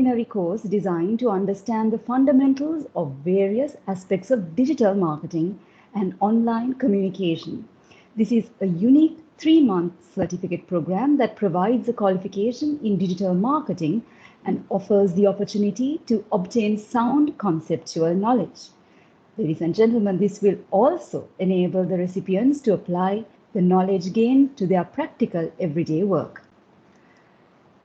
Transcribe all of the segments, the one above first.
multidisciplinary course designed to understand the fundamentals of various aspects of digital marketing and online communication. This is a unique 3-month certificate program that provides a qualification in digital marketing and offers the opportunity to obtain sound conceptual knowledge. Ladies and gentlemen, this will also enable the recipients to apply the knowledge gained to their practical everyday work.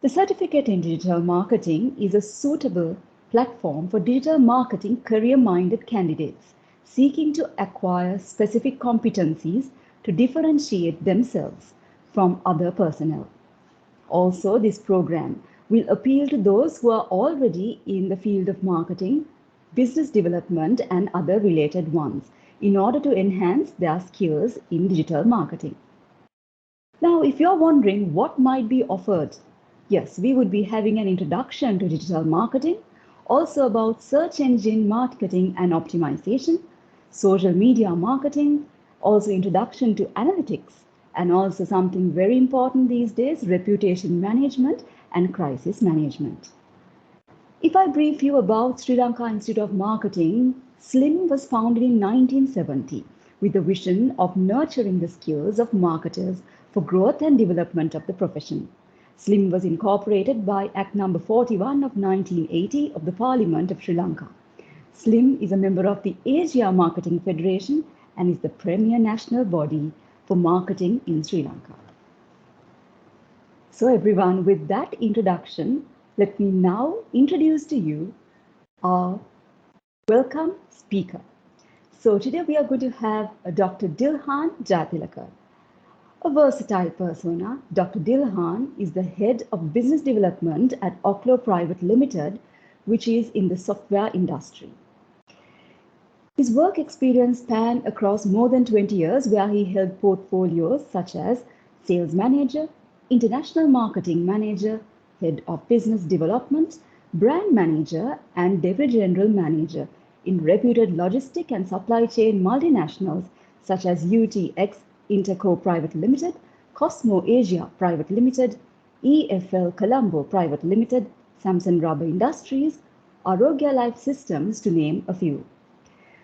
The Certificate in Digital Marketing is a suitable platform for digital marketing career-minded candidates seeking to acquire specific competencies to differentiate themselves from other personnel. Also, this program will appeal to those who are already in the field of marketing, business development, and other related ones in order to enhance their skills in digital marketing. Now, if you're wondering what might be offered, yes, we would be having an introduction to digital marketing, also about search engine marketing and optimization, social media marketing, also introduction to analytics, and also something very important these days, reputation management and crisis management. If I brief you about Sri Lanka Institute of Marketing, SLIM was founded in 1970 with the vision of nurturing the skills of marketers for growth and development of the profession. SLIM was incorporated by Act No. 41 of 1980 of the Parliament of Sri Lanka. SLIM is a member of the Asia Marketing Federation and is the premier national body for marketing in Sri Lanka. So everyone, with that introduction, let me now introduce to you our welcome speaker. So today we are going to have Dr. Dilhan Jayatilaka. A versatile persona, Dr. Dilhan is the head of business development at Oklo Private Limited, which is in the software industry. His work experience spanned across more than 20 years, where he held portfolios such as sales manager, international marketing manager, head of business development, brand manager, and deputy general manager in reputed logistic and supply chain multinationals such as UTX Interco Private Limited, Cosmo Asia Private Limited, EFL Colombo Private Limited, Samsung Rubber Industries, Arogya Life Systems, to name a few.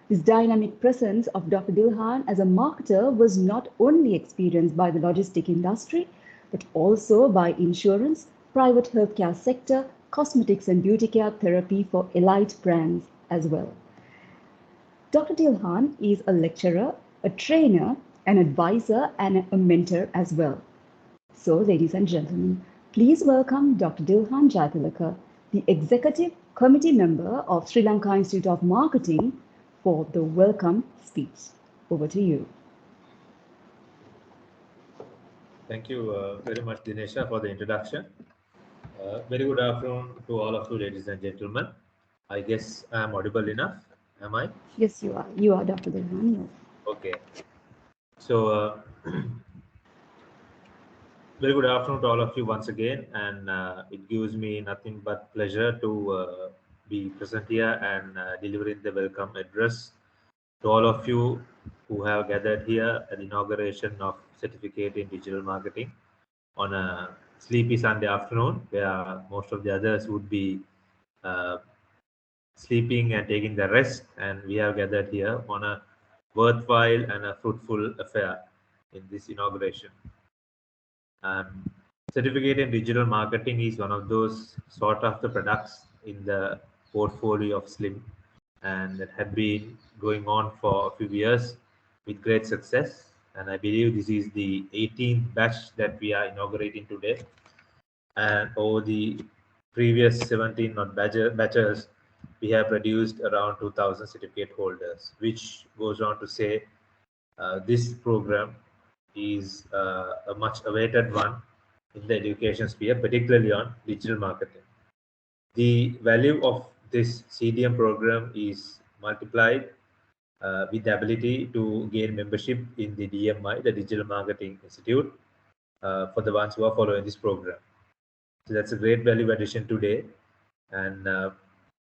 This dynamic presence of Dr. Dilhan as a marketer was not only experienced by the logistic industry, but also by insurance, private healthcare sector, cosmetics and beauty care therapy for elite brands as well. Dr. Dilhan is a lecturer, a trainer, an advisor, and a mentor as well. So, ladies and gentlemen, please welcome Dr. Dilhan Jayatilaka, the Executive Committee member of Sri Lanka Institute of Marketing, for the welcome speech. Over to you. Thank you very much, Dinesha, for the introduction. Very good afternoon to all of you, ladies and gentlemen. I guess I am audible enough. Am I? Yes, you are. You are, Dr. Dilhan. Yes. Okay. So, very good afternoon to all of you once again, and it gives me nothing but pleasure to be present here and delivering the welcome address to all of you who have gathered here at the inauguration of Certificate in Digital Marketing on a sleepy Sunday afternoon, where most of the others would be sleeping and taking the rest, and we have gathered here on a worthwhile and a fruitful affair in this inauguration. Certificate in digital marketing is one of those sort of the products in the portfolio of SLIM, and that had been going on for a few years with great success. And I believe this is the 18th batch that we are inaugurating today. And over the previous 17 batches, we have produced around 2,000 certificate holders, which goes on to say this program is a much awaited one in the education sphere, particularly on digital marketing. The value of this CDM program is multiplied with the ability to gain membership in the DMI, the Digital Marketing Institute, for the ones who are following this program. So that's a great value addition today. And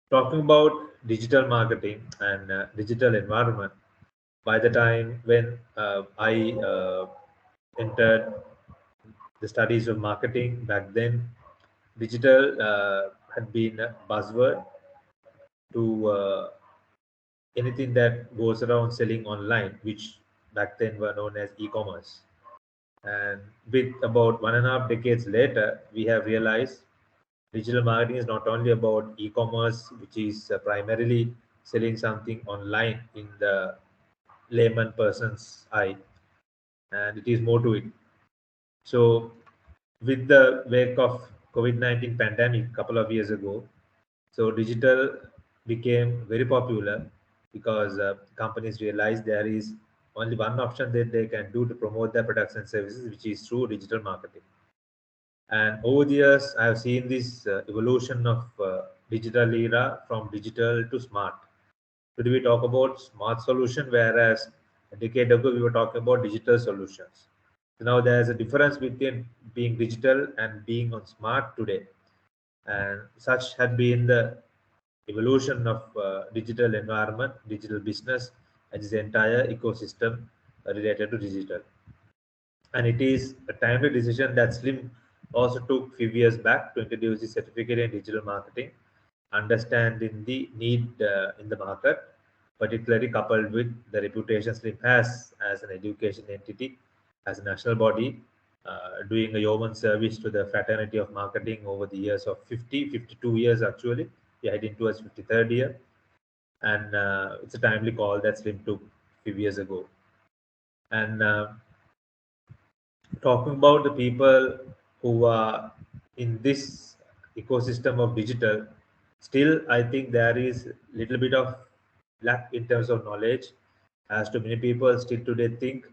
talking about digital marketing and digital environment, by the time when I entered the studies of marketing back then, digital had been a buzzword to anything that goes around selling online, which back then were known as e-commerce. And with about 1.5 decades later, we have realized digital marketing is not only about e-commerce, which is primarily selling something online in the layman person's eye, and it is more to it. So, with the wake of COVID-19 pandemic a couple of years ago, so digital became very popular because companies realized there is only one option that they can do to promote their products and services, which is through digital marketing. And over the years, I have seen this evolution of digital era from digital to smart. Today we talk about smart solution, whereas a decade ago we were talking about digital solutions. So now there is a difference between being digital and being on smart today. And such had been the evolution of digital environment, digital business, and this entire ecosystem related to digital. And it is a timely decision that Slim also took few years back to introduce the certificate in digital marketing, understanding the need in the market, particularly coupled with the reputation Slim has as an education entity, as a national body, doing a yeoman service to the fraternity of marketing over the years of 52 years actually. We are heading towards 53rd year, and it's a timely call that Slim took few years ago. And talking about the people who are in this ecosystem of digital, still I think there is little bit of lack in terms of knowledge, as to many people still today think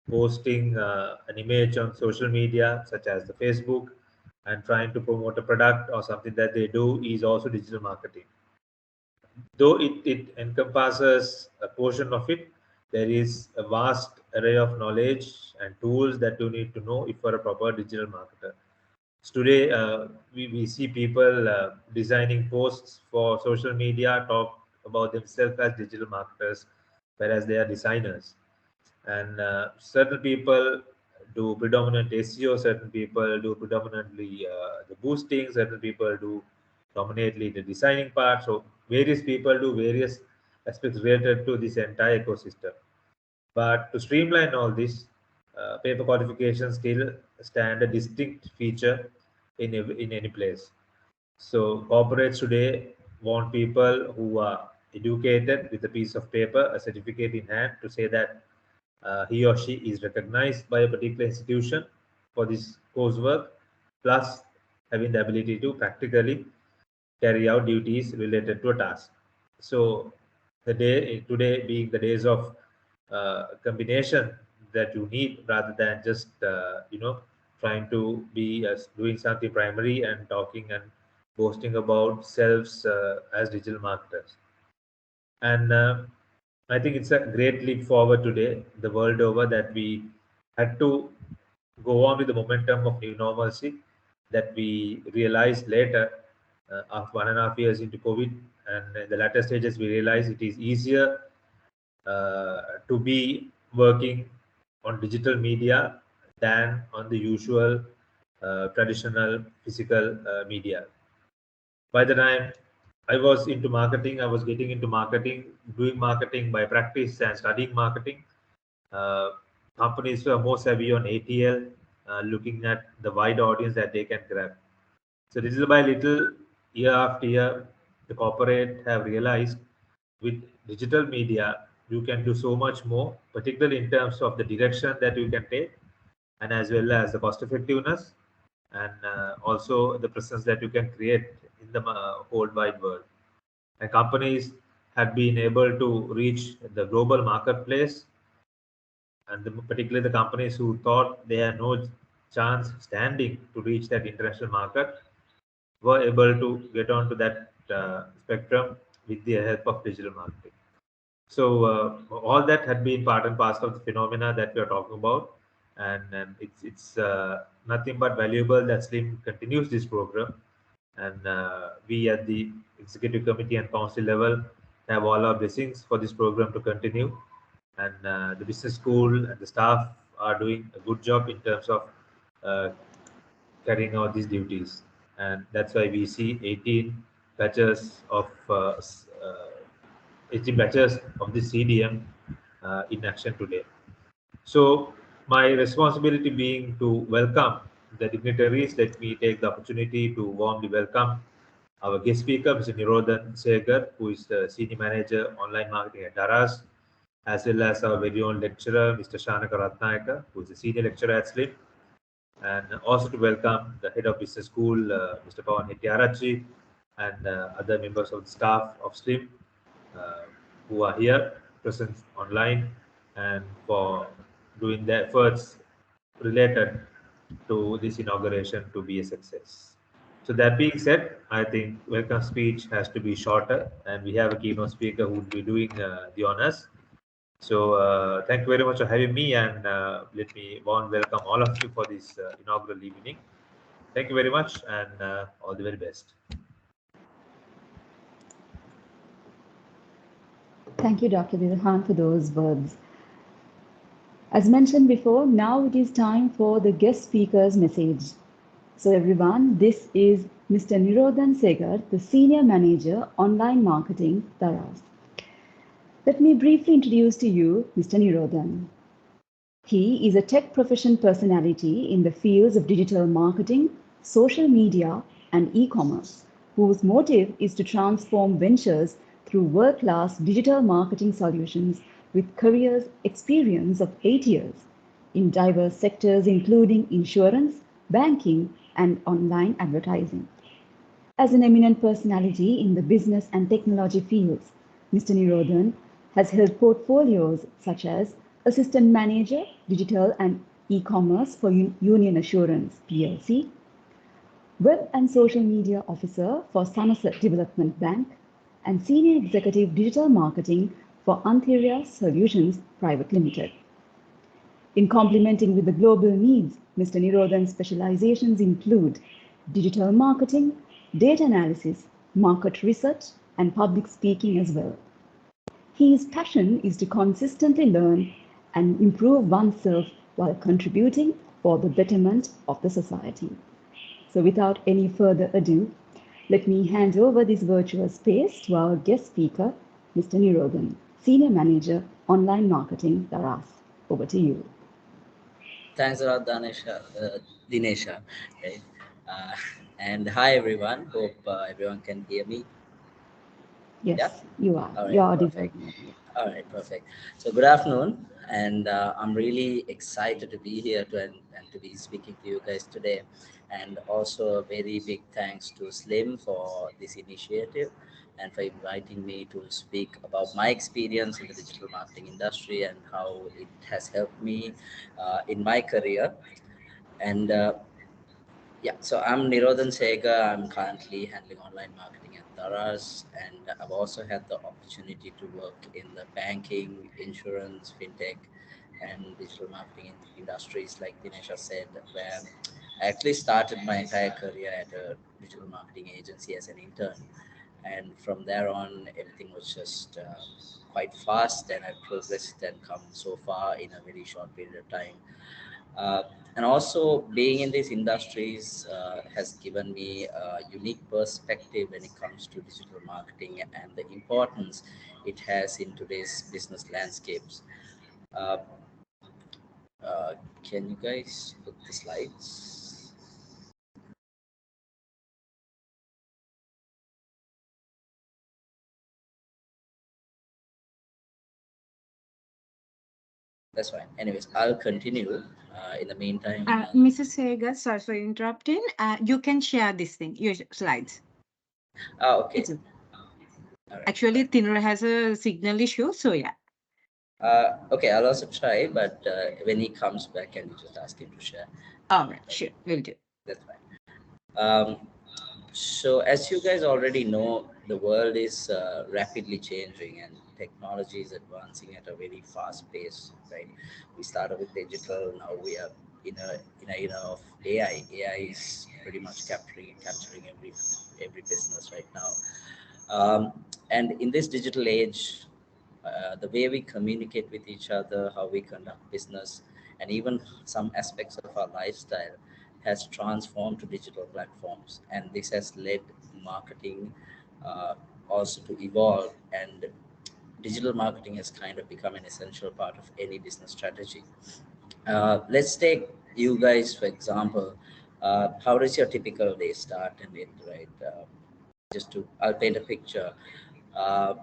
posting an image on social media such as the Facebook and trying to promote a product or something that they do is also digital marketing. Though it encompasses a portion of it, there is a vast array of knowledge and tools that you need to know if you're a proper digital marketer. So today, we see people designing posts for social media, talk about themselves as digital marketers, whereas they are designers. And certain people do predominant SEO, certain people do predominantly the boosting, certain people do dominantly the designing part. So various people do various aspects related to this entire ecosystem. But to streamline all this, paper codification still stand a distinct feature in any place. So corporates today want people who are educated with a piece of paper, a certificate in hand, to say that he or she is recognized by a particular institution for this coursework, plus having the ability to practically carry out duties related to a task. So the day today being the days of combination that you need, rather than just trying to be doing something primary and talking and boasting about selves as digital marketers. And I think it's a great leap forward today, the world over, that we had to go on with the momentum of new normalcy that we realized later after 1.5 years into COVID. And in the latter stages, we realized it is easier to be working on digital media than on the usual traditional physical media. By the time I was into marketing, I was getting into marketing, doing marketing by practice and studying marketing. Uh, Companies were more savvy on ATL, looking at the wide audience that they can grab. So little by little, year after year, the corporate have realized with digital media, you can do so much more, particularly in terms of the direction that you can take, and as well as the cost effectiveness, and also the presence that you can create in the whole wide world. And companies have been able to reach the global marketplace, and particularly the companies who thought they had no chance standing to reach that international market were able to get onto that spectrum with the help of digital marketing. So all that had been part and parcel of the phenomena that we are talking about, and it's nothing but valuable that Slim continues this program, and we at the executive committee and council level have all our blessings for this program to continue, and the business school and the staff are doing a good job in terms of uh, carrying out these duties. and that's why we see 18 batches of 18 batches of the CDM in action today. So my responsibility being to welcome the dignitaries, let me take the opportunity to warmly welcome our guest speaker, Mr. Nirodhan Segar, who is the Senior Manager Online Marketing at Daraz, as well as our very own lecturer, Mr. Shanaka Ratnayaka, who is a Senior Lecturer at SLIP, and also to welcome the Head of Business School, Mr. Pawan Hettiarachi, and other members of the staff of SLIM uh, who are here present online and for doing the efforts related to this inauguration to be a success. So that being said, I think welcome speech has to be shorter, and we have a keynote speaker who will be doing the honors. So thank you very much for having me, and let me warm welcome all of you for this inaugural evening. Thank you very much, and all the very best. Thank you, Dr. Nirodhan, for those words. As mentioned before, now it is time for the guest speaker's message. So everyone, this is Mr. Nirodhan Segar, the Senior Manager, Online Marketing, Daraz. Let me briefly introduce to you Mr. Nirodhan. He is a tech profession personality in the fields of digital marketing, social media, and e-commerce, whose motive is to transform ventures through world-class digital marketing solutions with career experience of 8 years in diverse sectors including insurance, banking, and online advertising. As an eminent personality in the business and technology fields, Mr. Nirodhan has held portfolios such as Assistant Manager, Digital and E-commerce for Union Assurance PLC, Web and Social Media Officer for Somerset Development Bank, and Senior Executive Digital Marketing for Antheria Solutions Private Limited. In complementing with the global needs, Mr. Nirodhan's specializations include digital marketing, data analysis, market research, and public speaking as well. His passion is to consistently learn and improve oneself while contributing for the betterment of the society. So without any further ado, let me hand over this virtual space to our guest speaker, Mr. Nirodhan, Senior Manager, Online Marketing, Daraz. Over to you. Thanks a lot, Dinesha. Right? And hi, everyone. Hope everyone can hear me. Yeah. Yes, you are. All You right. are Perfect. audible. All right. Perfect. So, good afternoon, and I'm really excited to be here and to be speaking to you guys today. And also, a very big thanks to Slim for this initiative and for inviting me to speak about my experience in the digital marketing industry and how it has helped me in my career. And yeah, so I'm Nirodhan Segar. I'm currently handling online marketing at Daraz, and I've also had the opportunity to work in the banking, insurance, fintech, and digital marketing industries, like Dinesha said, where I actually started my entire career at a digital marketing agency as an intern. And from there on, everything was just quite fast, and I've progressed and come so far in a very short period of time. Uh, and also, being in these industries has given me a unique perspective when it comes to digital marketing and the importance it has in today's business landscapes. Uh, can you guys put the slides? That's fine. Anyways, I'll continue. In the meantime, Mrs. Segar, sorry for interrupting. You can share this thing, your slides. okay. It's All right. actually Tinra has a signal issue, so yeah. Okay, I'll also try, but when he comes back, can you just ask him to share? All right, sure, we'll do. That's fine. Um, so, as you guys already know, the world is rapidly changing and technology is advancing at a very fast pace, right? We started with digital, now we are in a era of AI. AI is pretty much capturing every business right now. And in this digital age, the way we communicate with each other, how we conduct business, and even some aspects of our lifestyle has transformed to digital platforms, and this has led marketing uh, also to evolve, and digital marketing has kind of become an essential part of any business strategy. Let's take you guys for example. How does your typical day start and end, right? Just to, I'll paint a picture. Uh,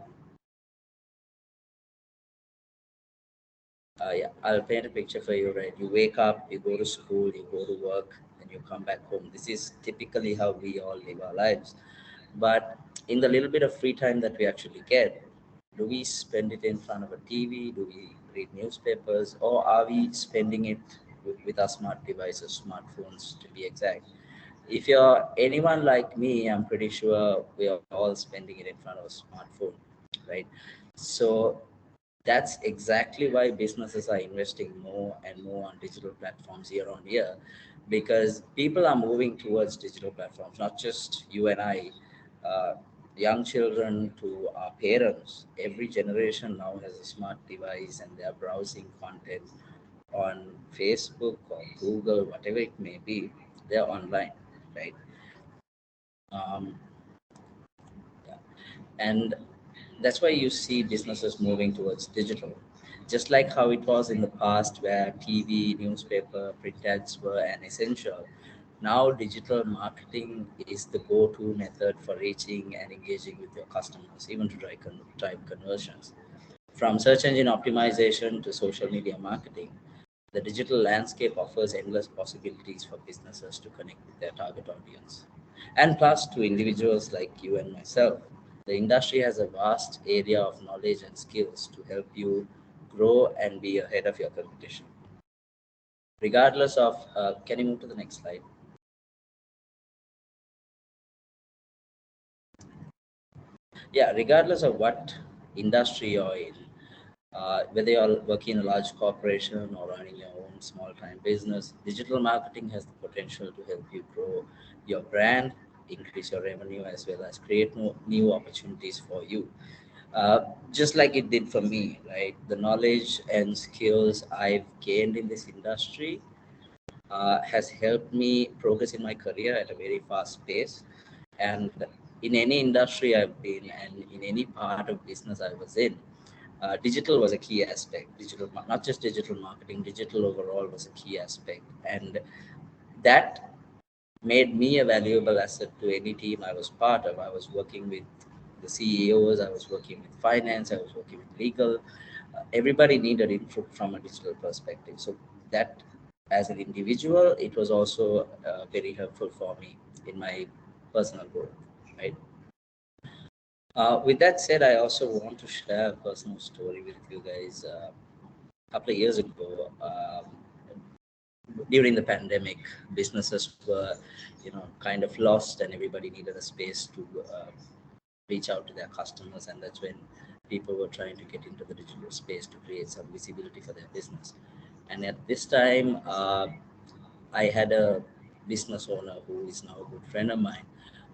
yeah, I'll paint a picture for you, right? You wake up, you go to school, you go to work, and you come back home. This is typically how we all live our lives. But in the little bit of free time that we actually get, do we spend it in front of a TV? Do we read newspapers? Or are we spending it with our smart devices, smartphones to be exact? If you're anyone like me, I'm pretty sure we are all spending it in front of a smartphone, right? So that's exactly why businesses are investing more and more on digital platforms year on year, because people are moving towards digital platforms, not just you and I, uh, young children to our parents. Every generation now has a smart device and they are browsing content on Facebook or Google, whatever it may be. They're online, right? Um, yeah. And that's why you see businesses moving towards digital. Just like how it was in the past where TV, newspaper, print ads were an essential, now digital marketing is the go-to method for reaching and engaging with your customers, even to drive conversions. From search engine optimization to social media marketing, the digital landscape offers endless possibilities for businesses to connect with their target audience. And plus, to individuals like you and myself, the industry has a vast area of knowledge and skills to help you grow and be ahead of your competition. Regardless of, can you move to the next slide? Yeah, regardless of what industry you're in, whether you're working in a large corporation or running your own small time business, digital marketing has the potential to help you grow your brand, increase your revenue, as well as create new opportunities for you. Just like it did for me, right? The knowledge and skills I've gained in this industry has helped me progress in my career at a very fast pace. And in any industry I've been and in any part of business I was in, digital was a key aspect. Digital, not just digital marketing, digital overall was a key aspect, and that made me a valuable asset to any team I was part of. I was working with the CEOs, I was working with finance, I was working with legal. Everybody needed input from a digital perspective. So that, as an individual, it was also very helpful for me in my personal growth, right? With that said, I also want to share a personal story with you guys. A couple of years ago, during the pandemic, businesses were, kind of lost, and everybody needed a space to reach out to their customers, and that's when people were trying to get into the digital space to create some visibility for their business. And at this time, I had a business owner who is now a good friend of mine,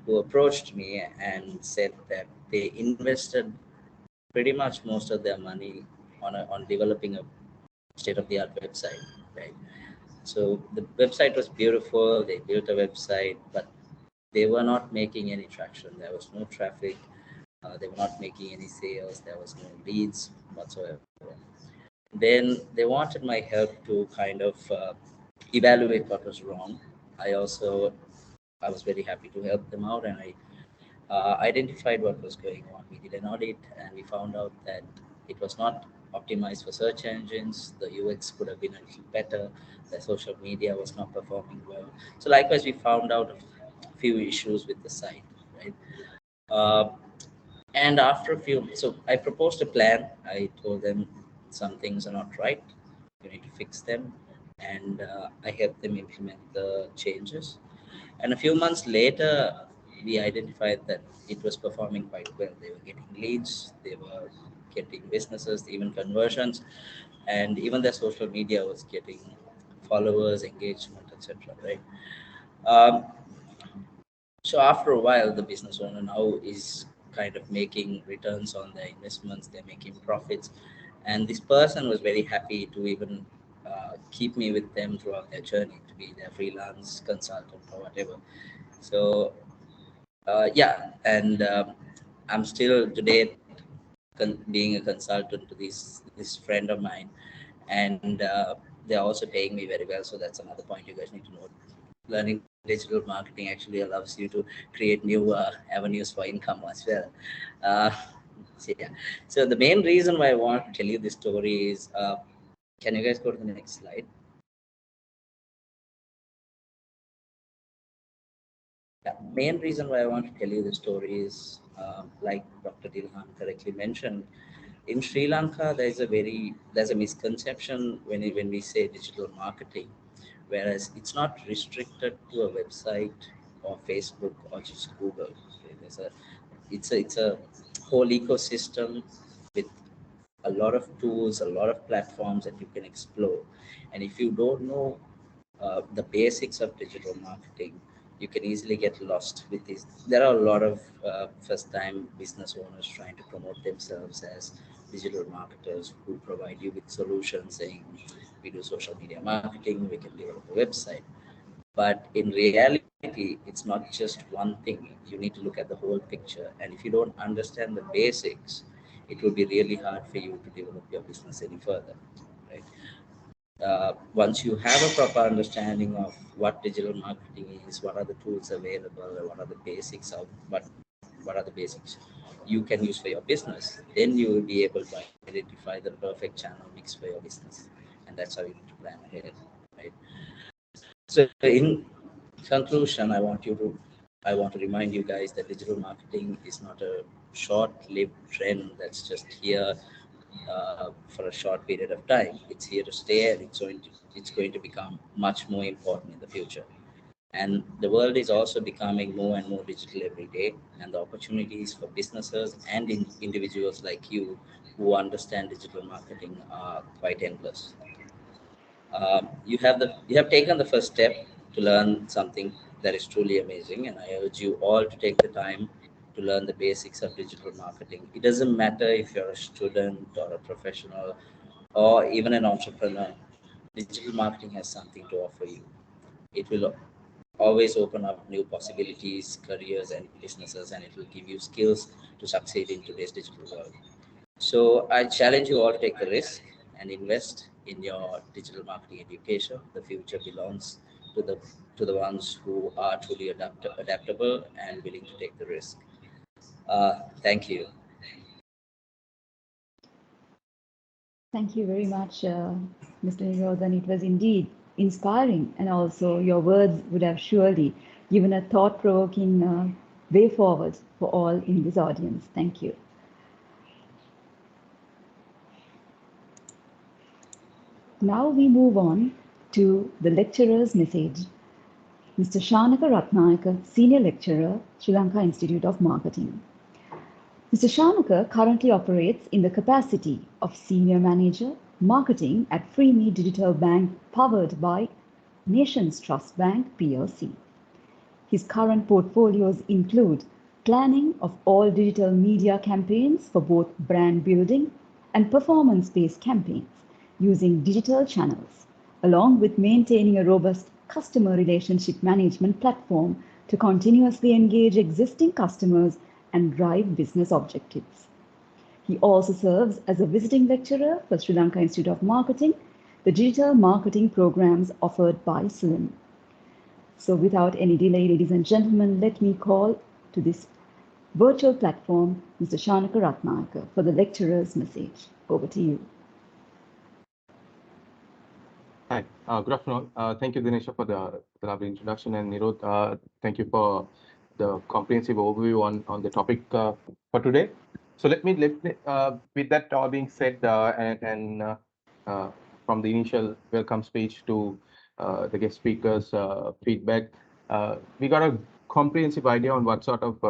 who approached me and said that they invested pretty much most of their money on developing a state of the art website, right? So the website was beautiful. They built a website, but they were not making any traction. There was no traffic. They were not making any sales. There was no leads whatsoever. Then they wanted my help to kind of evaluate what was wrong. I was very happy to help them out, and I identified what was going on. We did an audit, and we found out that it was not optimized for search engines. The UX could have been a little better. The social media was not performing well. So likewise, we found out a few issues with the site, right? Uh, and after a few, so I proposed a plan. I told them some things are not right. You need to fix them, and I helped them implement the changes. And a few months later, we identified that it was performing quite well. They were getting leads, they were getting businesses, even conversions, and even their social media was getting followers, engagement, etc. Right. Um, so after a while, the business owner now is kind of making returns on their investments. They're making profits, and this person was very happy to even keep me with them throughout their journey to be their freelance consultant or whatever. So yeah, and I'm still today being a consultant to this friend of mine, and they're also paying me very well. So that's another point you guys need to know. Learning digital marketing actually allows you to create new avenues for income as well. Uh, so yeah. So the main reason why I want to tell you this story is, can you guys go to the next slide? Yeah, main reason why I want to tell you the story is, like Dr. Dilhan correctly mentioned, in Sri Lanka there's a misconception when we say digital marketing, whereas it's not restricted to a website or Facebook or just Google. Okay, it's a whole ecosystem with a lot of tools, a lot of platforms that you can explore. And if you don't know the basics of digital marketing, you can easily get lost with this. There are a lot of first-time business owners trying to promote themselves as digital marketers who provide you with solutions saying, we do social media marketing, we can develop a website. But in reality, it's not just one thing. You need to look at the whole picture. And if you don't understand the basics, it will be really hard for you to develop your business any further, right? Once you have a proper understanding of what digital marketing is, what are the tools available, what are the basics of what are the basics you can use for your business, then you will be able to identify the perfect channel mix for your business. And that's how you need to plan ahead, right? So in conclusion, I want to remind you guys that digital marketing is not a short-lived trend that's just here for a short period of time. It's here to stay, and it's going to become much more important in the future. And the world is also becoming more and more digital every day, and the opportunities for businesses and individuals like you who understand digital marketing are quite endless. You have taken the first step to learn something that is truly amazing, and I urge you all to take the time to learn the basics of digital marketing. It doesn't matter if you're a student or a professional or even an entrepreneur. Digital marketing has something to offer you. It will always open up new possibilities, careers, and businesses, and it will give you skills to succeed in today's digital world. So I challenge you all to take the risk and invest in your digital marketing education. The future belongs to the ones who are truly adaptable and willing to take the risk. Thank you. Thank you very much, Mr. Nirodhan. It was indeed inspiring, and also your words would have surely given a thought-provoking way forward for all in this audience. Thank you. Now we move on to the lecturer's message. Mr. Shanaka Ratnayaka, Senior Lecturer, Sri Lanka Institute of Marketing. Mr. Shanaka currently operates in the capacity of Senior Manager, Marketing at Freeme Digital Bank, powered by Nations Trust Bank plc. His current portfolios include planning of all digital media campaigns for both brand building and performance-based campaigns using digital channels, along with maintaining a robust customer relationship management platform to continuously engage existing customers and drive business objectives. He also serves as a visiting lecturer for Sri Lanka Institute of Marketing, the digital marketing programs offered by SLIM. So without any delay, ladies and gentlemen, let me call to this virtual platform Mr. Shanaka Ratnayaka for the lecturer's message. Over to you. Hi, good afternoon. Thank you, Dinesha, for the lovely introduction, and Nirod, thank you for the comprehensive overview on the topic for today. So let me with that all being said, from the initial welcome speech to the guest speakers' feedback, we got a comprehensive idea on what sort of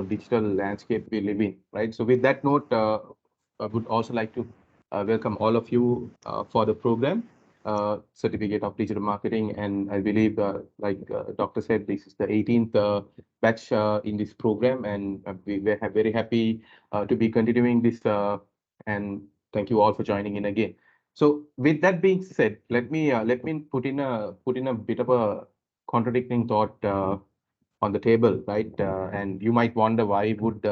digital landscape we live in, right? So with that note, I would also like to welcome all of you for the program. Certificate of Digital Marketing, and I believe, like Doctor said, this is the 18th batch in this program, and we were very happy to be continuing this. And thank you all for joining in again. So with that being said, let me put in a bit of a contradicting thought on the table, right? And you might wonder why would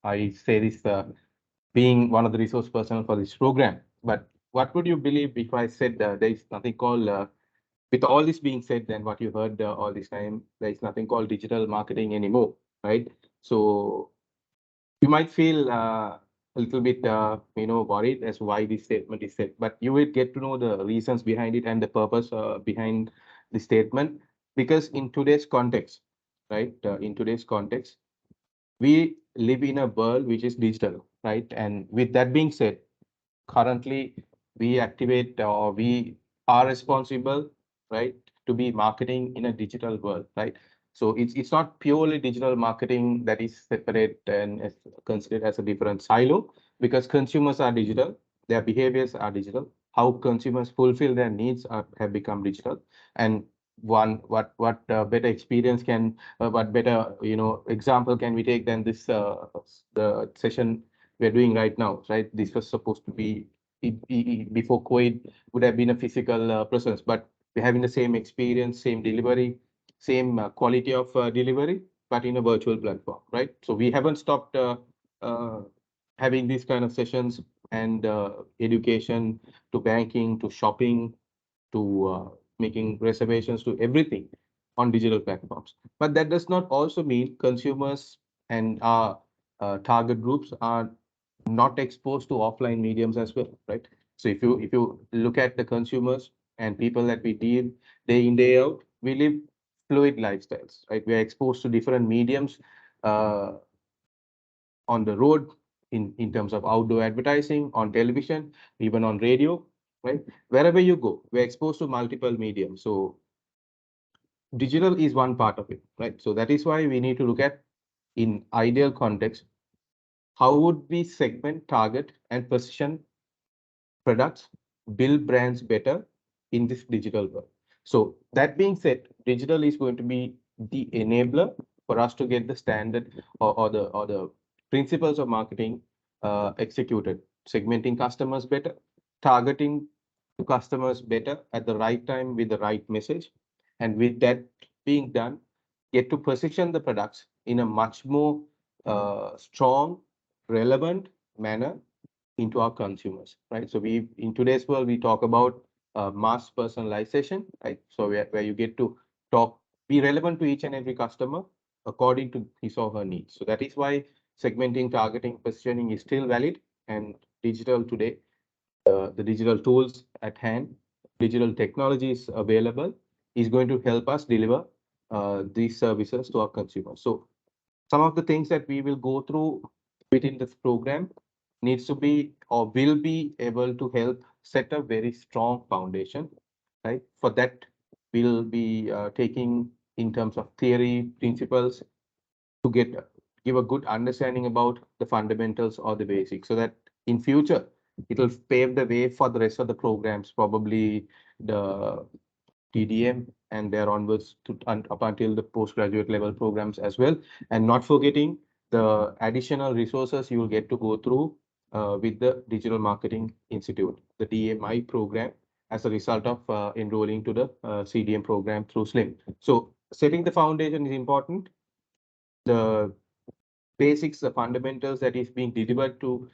I say this, being one of the resource personnel for this program. But what would you believe if I said there is nothing called, with all this being said, then what you heard all this time, there is nothing called digital marketing anymore, right? So you might feel a little bit, worried as why this statement is said, but you will get to know the reasons behind it and the purpose behind the statement. Because in today's context, right, in today's context, we live in a world which is digital, right? And with that being said, currently we activate or we are responsible, right, to be marketing in a digital world, right? So it's not purely digital marketing that is separate and considered as a different silo, because consumers are digital, their behaviors are digital, how consumers fulfill their needs have become digital. And what better experience can what better example can we take than this the session we're doing right now, right? This was supposed to be before COVID would have been a physical presence, but we're having the same experience, same delivery, same quality of delivery, but in a virtual platform, right? So we haven't stopped uh, having these kind of sessions and education to banking to shopping to making reservations to everything on digital platforms. But that does not also mean consumers and our target groups are not exposed to offline mediums as well, right? So if you look at the consumers and people that we deal day in day out, we live fluid lifestyles, right? We are exposed to different mediums uh, on the road, in terms of outdoor advertising, on television, even on radio, right? Wherever you go, we're exposed to multiple mediums. So digital is one part of it, right? So that is why we need to look at, in ideal context, how would we segment, target, and position products, build brands better in this digital world. So that being said, digital is going to be the enabler for us to get the standard or the principles of marketing executed, segmenting customers better, targeting customers better at the right time with the right message, and with that being done, get to position the products in a much more strong, relevant manner into our consumers, right? So we, in today's world, we talk about mass personalization, right? So where you get to talk, be relevant to each and every customer according to his or her needs. So that is why segmenting, targeting, positioning is still valid. And digital today, the digital tools at hand, digital technologies available, is going to help us deliver these services to our consumers. So some of the things that we will go through within this program needs to be or will be able to help set a very strong foundation, right? For that, we'll be taking in terms of theory, principles, to give a good understanding about the fundamentals or the basics, so that in future it will pave the way for the rest of the programs, probably the CDM and there onwards to up until the postgraduate level programs as well. And not forgetting the additional resources you will get to go through with the Digital Marketing Institute, the DMI program, as a result of enrolling to the CDM program through SLIM. So setting the foundation is important. The basics, the fundamentals that is being delivered to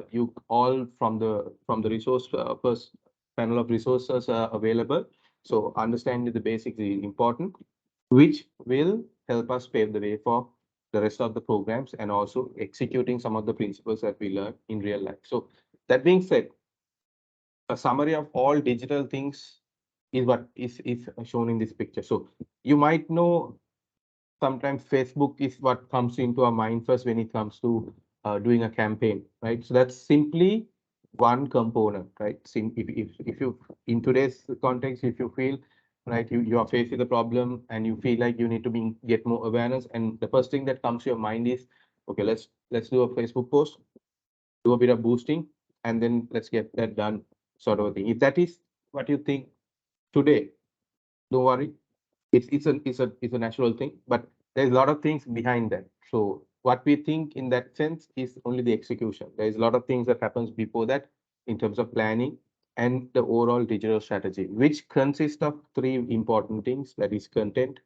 you all from the resource first panel of resources available. So understanding the basics is important, which will help us pave the way for the rest of the programs and also executing some of the principles that we learn in real life. So that being said, a summary of all digital things is what is shown in this picture. So you might know sometimes Facebook is what comes into our mind first when it comes to doing a campaign, right? So that's simply one component, right? If you, in today's context, if you feel, right, you are facing the problem and you feel like you need to get more awareness, and the first thing that comes to your mind is, okay, let's do a Facebook post, do a bit of boosting, and then let's get that done, sort of a thing. If that is what you think today, don't worry, it's a natural thing, but there's a lot of things behind that. So what we think in that sense is only the execution. There's a lot of things that happens before that in terms of planning and the overall digital strategy, which consists of three important things. That is content,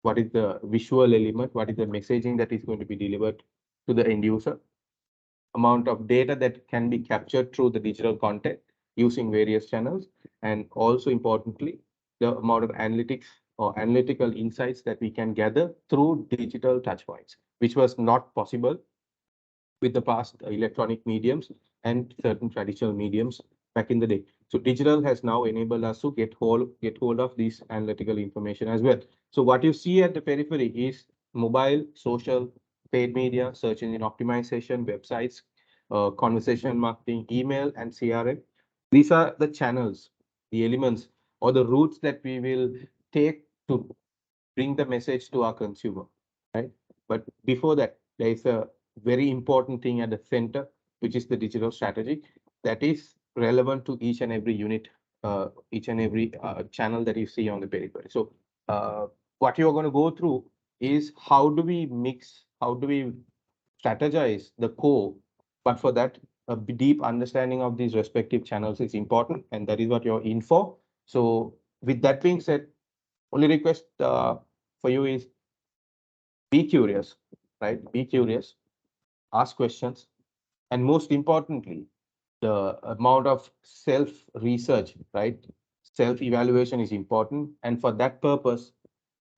what is the visual element, what is the messaging that is going to be delivered to the end user, amount of data that can be captured through the digital content using various channels, and also importantly, the amount of analytics or analytical insights that we can gather through digital touchpoints, which was not possible with the past electronic mediums and certain traditional mediums back in the day. So digital has now enabled us to get hold of this analytical information as well. So what you see at the periphery is mobile, social, paid media, search engine optimization, websites, conversation marketing, email, and CRM. These are the channels, the elements, or the routes that we will take to bring the message to our consumer, right? But before that, there is a very important thing at the center, which is the digital strategy that is relevant to each and every unit, each and every channel that you see on the periphery. So what you're going to go through is how do we mix, how do we strategize the core, but for that, a deep understanding of these respective channels is important, and that is what you're in for. So with that being said, only request for you is be curious, right? Be curious, ask questions, and most importantly, the amount of self research, right? Self evaluation is important. And for that purpose,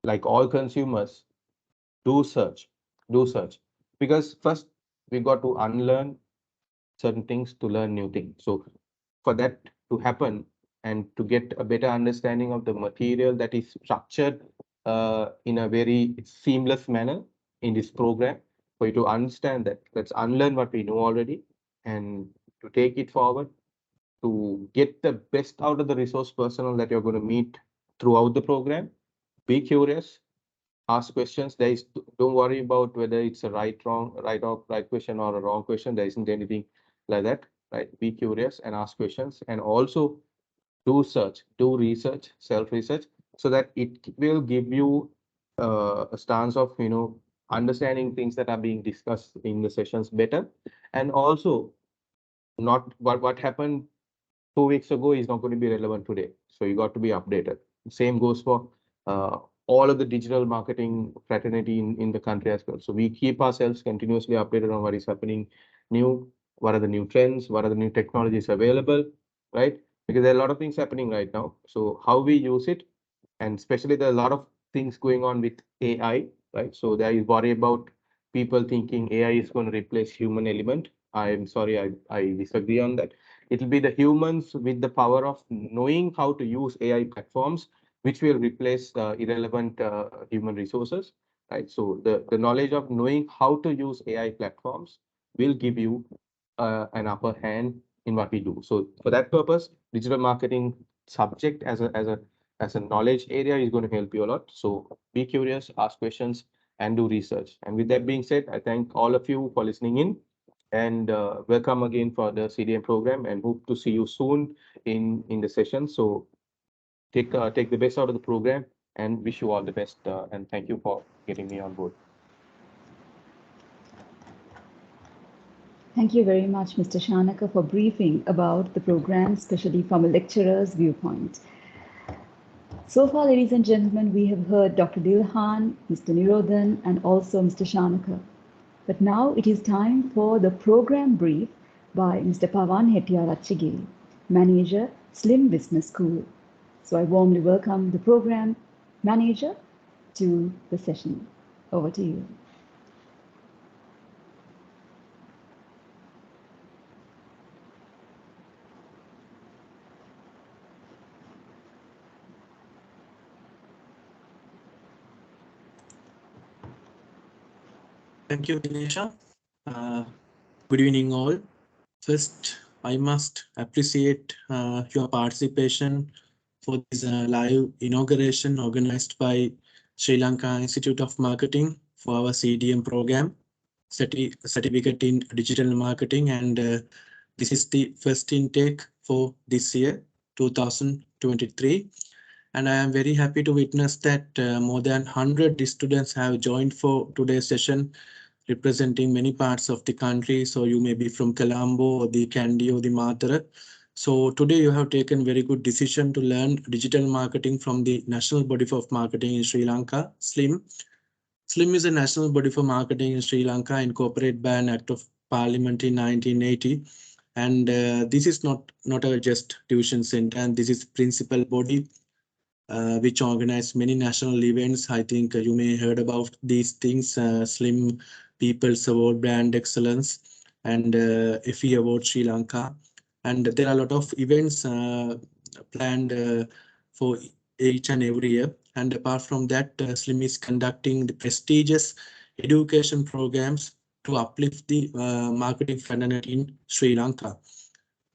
like all consumers, do search, do search. Because first, we got to unlearn certain things to learn new things. So for that to happen and to get a better understanding of the material that is structured in a very seamless manner in this program, for you to understand that, let's unlearn what we know already and to take it forward, to get the best out of the resource personnel that you're going to meet throughout the program. Be curious, ask questions. Don't worry about whether it's a right question or a wrong question. There isn't anything like that, right? Be curious and ask questions, and also do research, self-research, so that it will give you a stance of, understanding things that are being discussed in the sessions better. And also, not what happened 2 weeks ago is not going to be relevant today. So you got to be updated. Same goes for uh, all of the digital marketing fraternity in the country as well. So we keep ourselves continuously updated on what is happening new, what are the new trends, what are the new technologies available, right? Because there are a lot of things happening right now. So how we use it, and especially there are a lot of things going on with AI, right? So there is worry about people thinking AI is going to replace human element. I am sorry, I disagree on that. It will be the humans with the power of knowing how to use AI platforms, which will replace irrelevant human resources, right? So the knowledge of knowing how to use AI platforms will give you an upper hand in what we do. So for that purpose, digital marketing subject as a knowledge area is going to help you a lot. So be curious, ask questions, and do research. And with that being said, I thank all of you for listening in, and welcome again for the CDM program, and hope to see you soon in the session. So take the best out of the program, and wish you all the best. And thank you for getting me on board. Thank you very much, Mr. Shanaka, for briefing about the program, especially from a lecturer's viewpoint. So far, ladies and gentlemen, we have heard Dr. Dilhan, Mr. Nirodhan, and also Mr. Shanaka. But now it is time for the program brief by Mr. Pawan Hettiarachchige, Manager, Slim Business School. So I warmly welcome the program manager to the session. Over to you. Thank you, Dinesha. Good evening, all. First, I must appreciate your participation for this live inauguration organized by Sri Lanka Institute of Marketing for our CDM program, Certificate in Digital Marketing. And this is the first intake for this year, 2023. And I am very happy to witness that more than 100 students have joined for today's session, representing many parts of the country. So you may be from Colombo or the Kandy or the Matara. So today you have taken very good decision to learn digital marketing from the National Body for Marketing in Sri Lanka, SLIM. SLIM is a national body for marketing in Sri Lanka, incorporated by an act of parliament in 1980. And this is not a just tuition center, and this is principal body which organize many national events. I think you may heard about these things, SLIM People's Award, Brand Excellence, and FE Award Sri Lanka. And there are a lot of events planned for each and every year. And apart from that, SLIM is conducting the prestigious education programs to uplift the marketing fraternity in Sri Lanka.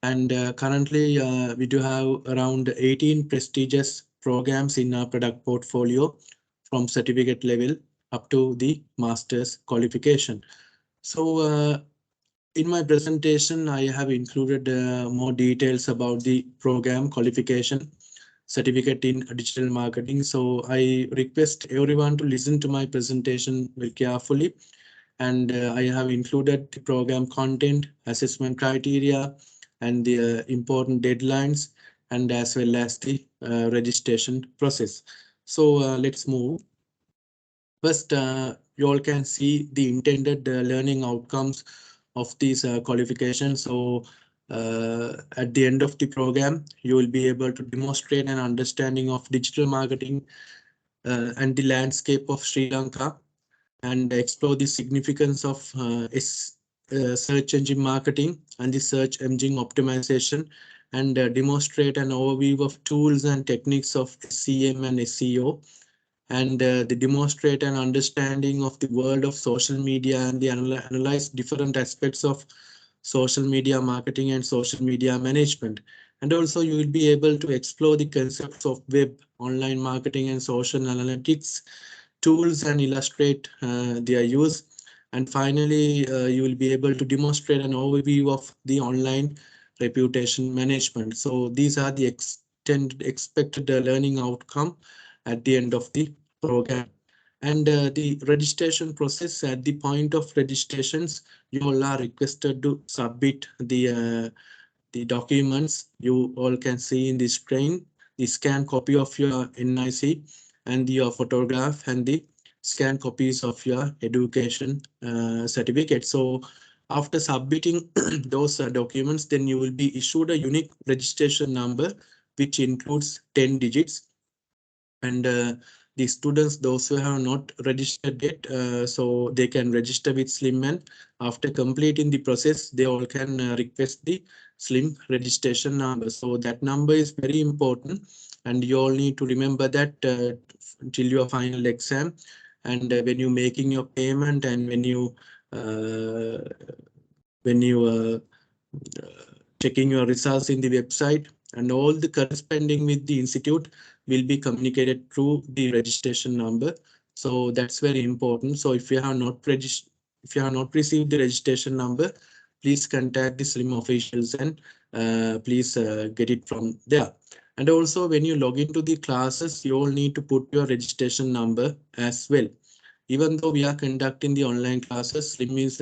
And currently, we do have around 18 prestigious programs in our product portfolio from certificate level up to the master's qualification. So in my presentation, I have included more details about the program qualification certificate in digital marketing. So I request everyone to listen to my presentation very carefully. And I have included the program content, assessment criteria, and the important deadlines, and as well as the registration process. So let's move. First, you all can see the intended learning outcomes of these qualifications. So at the end of the program, you will be able to demonstrate an understanding of digital marketing and the landscape of Sri Lanka, and explore the significance of search engine marketing and the search engine optimization, and demonstrate an overview of tools and techniques of SEM and SEO, and they demonstrate an understanding of the world of social media, and they analyze different aspects of social media marketing and social media management. And also you will be able to explore the concepts of web, online marketing, and social analytics tools, and illustrate their use. And finally, you will be able to demonstrate an overview of the online reputation management. So these are the expected learning outcome at the end of the program. And the registration process, at the point of registrations, you all are requested to submit the documents you all can see in the screen, the scanned copy of your NIC, and your photograph, and the scanned copies of your education certificate. So after submitting those documents, then you will be issued a unique registration number, which includes 10 digits. And the students, those who have not registered yet, so they can register with SLIM, and after completing the process, they all can request the SLIM registration number. So that number is very important, and you all need to remember that till your final exam. And when you're making your payment, and uh, when you checking your results in the website, and all the corresponding with the institute will be communicated through the registration number. So that's very important. So if you have not registered, if you have not received the registration number, please contact the SLIM officials, and please get it from there. And also when you log into the classes, you all need to put your registration number as well. Even though we are conducting the online classes, SLIM is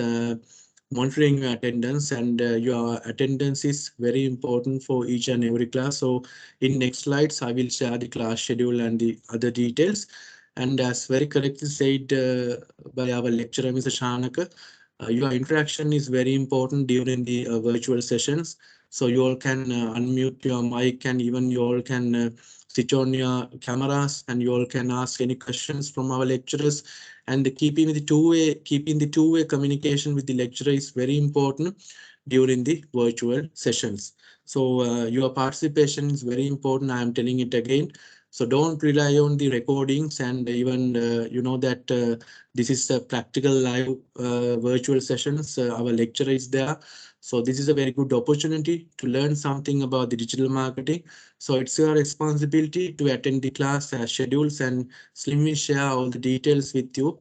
monitoring your attendance, and your attendance is very important for each and every class. So in next slides, I will share the class schedule and the other details. And as very correctly said by our lecturer, Mr. Shanaka, your interaction is very important during the virtual sessions. So you all can unmute your mic, and even you all can switch on your cameras, and you all can ask any questions from our lecturers. And keeping the two-way communication with the lecturer is very important during the virtual sessions. So your participation is very important. I am telling it again. So don't rely on the recordings, and even you know that this is a practical live virtual sessions. Our lecturer is there. So this is a very good opportunity to learn something about the digital marketing. So it's your responsibility to attend the class schedules, and SLIM will share all the details with you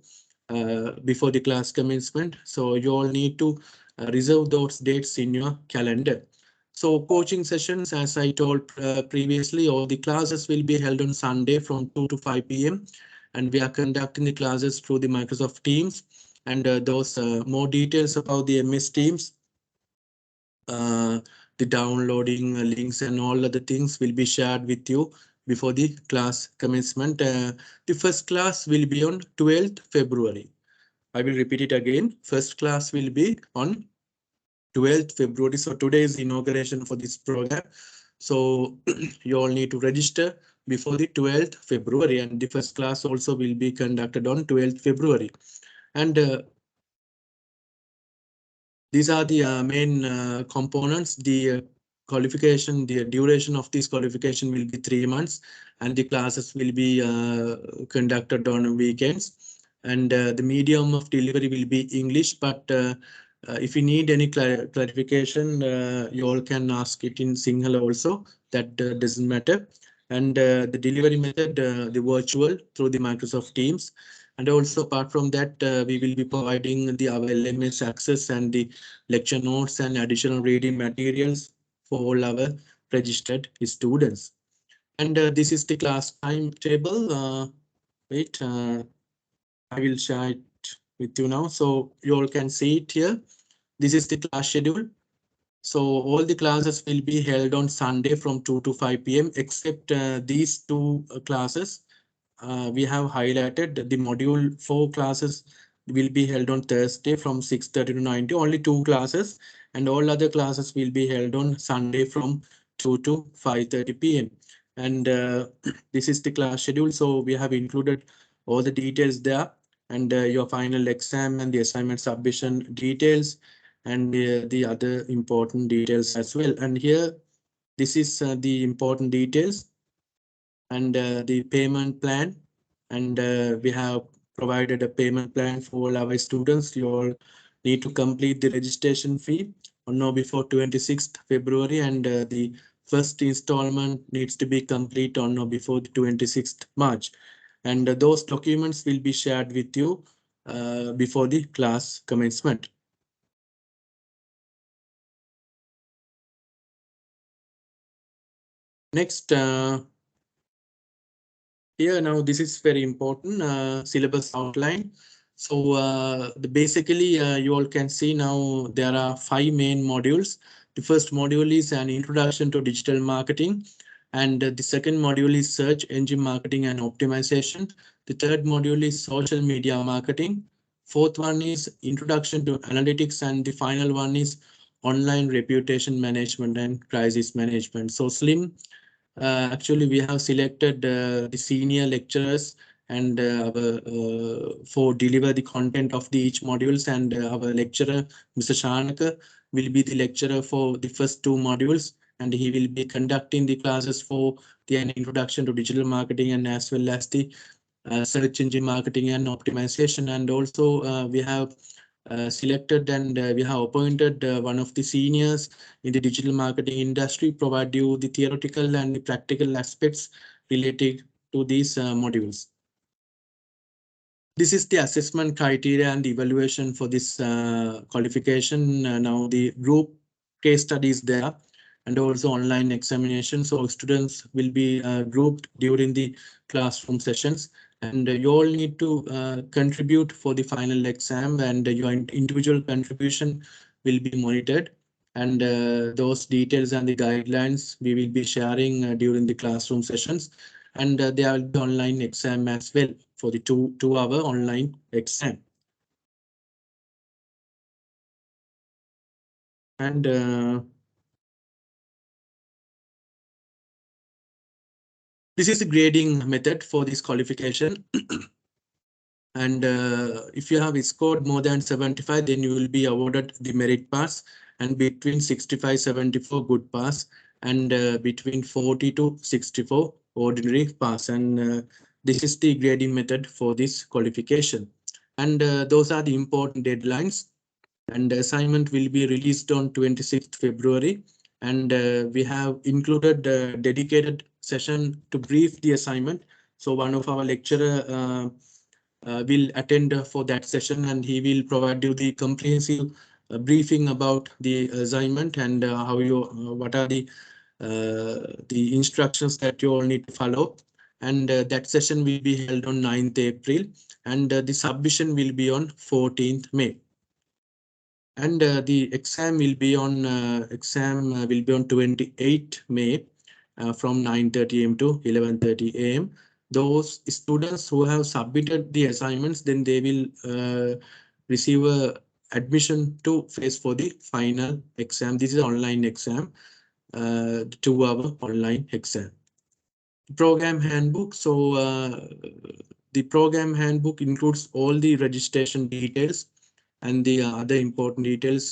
before the class commencement. So you all need to reserve those dates in your calendar. So coaching sessions, as I told previously, all the classes will be held on Sunday from 2 to 5 p.m. And we are conducting the classes through the Microsoft Teams. And those more details about the MS Teams, the the downloading links and all other things will be shared with you before the class commencement. The first class will be on 12th February. I will repeat it again. First class will be on 12th February. So today is inauguration for this program. So you all need to register before the 12th February, and the first class also will be conducted on 12th February. And these are the main components. The qualification, the duration of this qualification will be 3 months, and the classes will be conducted on weekends. And the medium of delivery will be English, but if you need any clarification, you all can ask it in Sinhala also. That doesn't matter. And the delivery method, the virtual through the Microsoft Teams. And also apart from that, we will be providing the our LMS access and the lecture notes and additional reading materials for all our registered students. And this is the class timetable. Wait, I will share it with you now. So you all can see it here. This is the class schedule. So all the classes will be held on Sunday from 2 to 5 p.m. except these two classes. We have highlighted the module 4 classes will be held on Thursday from 6:30 to 9:00, only 2 classes, and all other classes will be held on Sunday from 2 to 5:30 p.m. And this is the class schedule. So we have included all the details there, and your final exam and the assignment submission details, and the other important details as well. And here, this is the important details and the payment plan. And we have provided a payment plan for all our students. You all need to complete the registration fee on or before 26th February, and the first installment needs to be complete on or before the 26th March. And those documents will be shared with you before the class commencement. Next, here now this is very important syllabus outline. So basically you all can see now there are 5 main modules. The first module is an introduction to digital marketing, and the second module is search engine marketing and optimization. The third module is social media marketing. Fourth one is introduction to analytics, and the final one is online reputation management and crisis management. So Slim, actually, we have selected the senior lecturers and for deliver the content of the each modules, and our lecturer, Mr. Shanaka, will be the lecturer for the first 2 modules, and he will be conducting the classes for the introduction to digital marketing and as well as the search engine marketing and optimization. And also we have selected and we have appointed one of the seniors in the digital marketing industry, provide you the theoretical and the practical aspects related to these modules. This is the assessment criteria and evaluation for this qualification. Now the group case studies there, and also online examination. So students will be grouped during the classroom sessions, and you all need to contribute for the final exam, and your individual contribution will be monitored. And those details and the guidelines we will be sharing during the classroom sessions. And there will be online exam as well for the two-hour online exam. And this is the grading method for this qualification. And if you have scored more than 75, then you will be awarded the merit pass, and between 65, 74 good pass, and between 40 to 64 ordinary pass. And this is the grading method for this qualification. And those are the important deadlines. And the assignment will be released on 26th February. And we have included a dedicated session to brief the assignment. So one of our lecturer will attend for that session, and he will provide you the comprehensive briefing about the assignment and how you what are the instructions that you all need to follow. And that session will be held on 9th April, and the submission will be on 14th May. And the exam will be on 28 May from 9:30 a.m. to 11:30 a.m. Those students who have submitted the assignments, then they will receive a admission to face for the final exam. This is online exam, 2-hour online exam. Program handbook. So the program handbook includes all the registration details and the other important details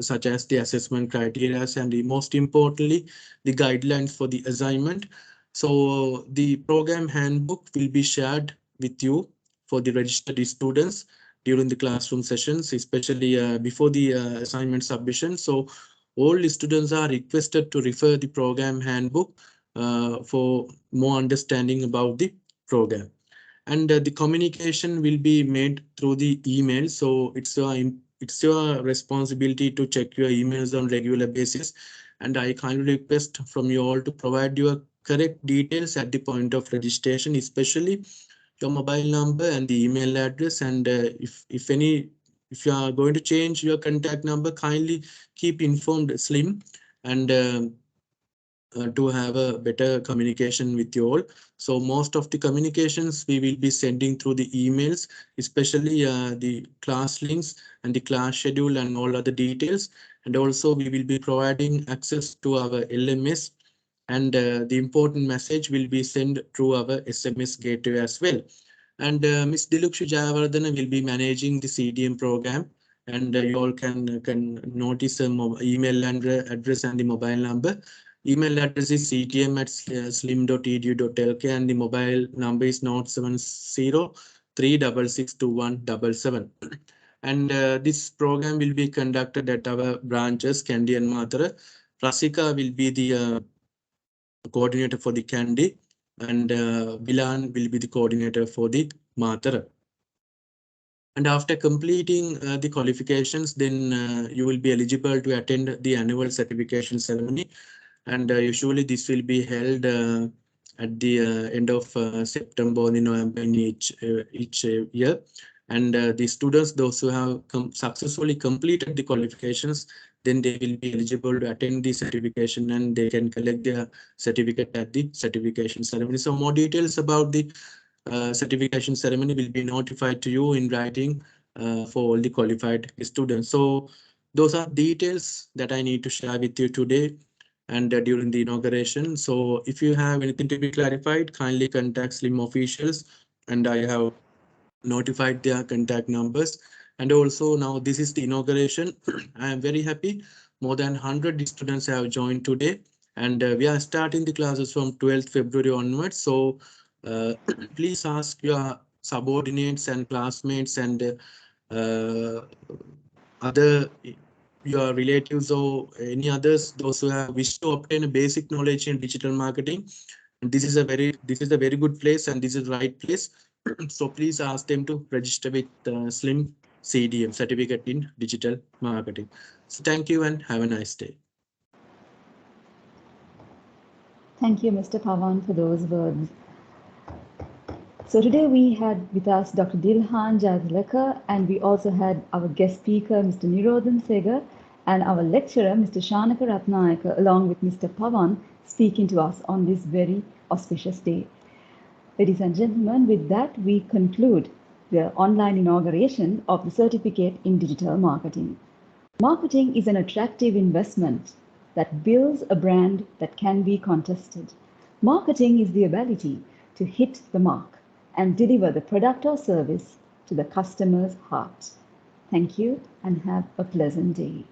such as the assessment criteria and most importantly the guidelines for the assignment. So the program handbook will be shared with you for the registered students during the classroom sessions, especially before the assignment submission. So all students are requested to refer the program handbook for more understanding about the program. And the communication will be made through the email. So it's your responsibility to check your emails on regular basis. And I kindly request from you all to provide your correct details at the point of registration, especially your mobile number and the email address. And if you are going to change your contact number, kindly keep informed Slim, and to have a better communication with you all. So most of the communications we will be sending through the emails, especially the class links and the class schedule and all other details. And also we will be providing access to our LMS, and the important message will be sent through our SMS gateway as well. And Ms. Dilukshu Jayawardena will be managing the CDM program, and you all can notice a email address and the mobile number. Email address is ctm@slim.edu.lk, and the mobile number is 070-366-2177. And this program will be conducted at our branches, Kandy and Matara. Rasika will be the coordinator for the Kandy, and Bilan will be the coordinator for the Matara. And after completing the qualifications, then you will be eligible to attend the annual certification ceremony. And usually this will be held at the end of September or November in each year. And the students, those who have successfully completed the qualifications, then they will be eligible to attend the certification, and they can collect their certificate at the certification ceremony. So more details about the certification ceremony will be notified to you in writing for all the qualified students. So those are details that I need to share with you today and during the inauguration. So if you have anything to be clarified, kindly contact Slim officials, and I have notified their contact numbers. And also now this is the inauguration. I am very happy. More than 100 students have joined today, and we are starting the classes from 12th February onwards. So please ask your subordinates and classmates and other your relatives or any others, those who have wished to obtain a basic knowledge in digital marketing. And this is a very good place, and this is the right place. So please ask them to register with Slim CDM, certificate in digital marketing. So thank you and have a nice day. Thank you, Mr. Pawan, for those words. So today we had with us Dr. Dilhan Jazlekar, and we also had our guest speaker, Mr. Nirodhan Segar, and our lecturer, Mr. Shanaka Ratnayaka, along with Mr. Pawan, speaking to us on this very auspicious day. Ladies and gentlemen, with that we conclude the online inauguration of the Certificate in Digital Marketing. Marketing is an attractive investment that builds a brand that can be contested. Marketing is the ability to hit the mark and deliver the product or service to the customer's heart. Thank you and have a pleasant day.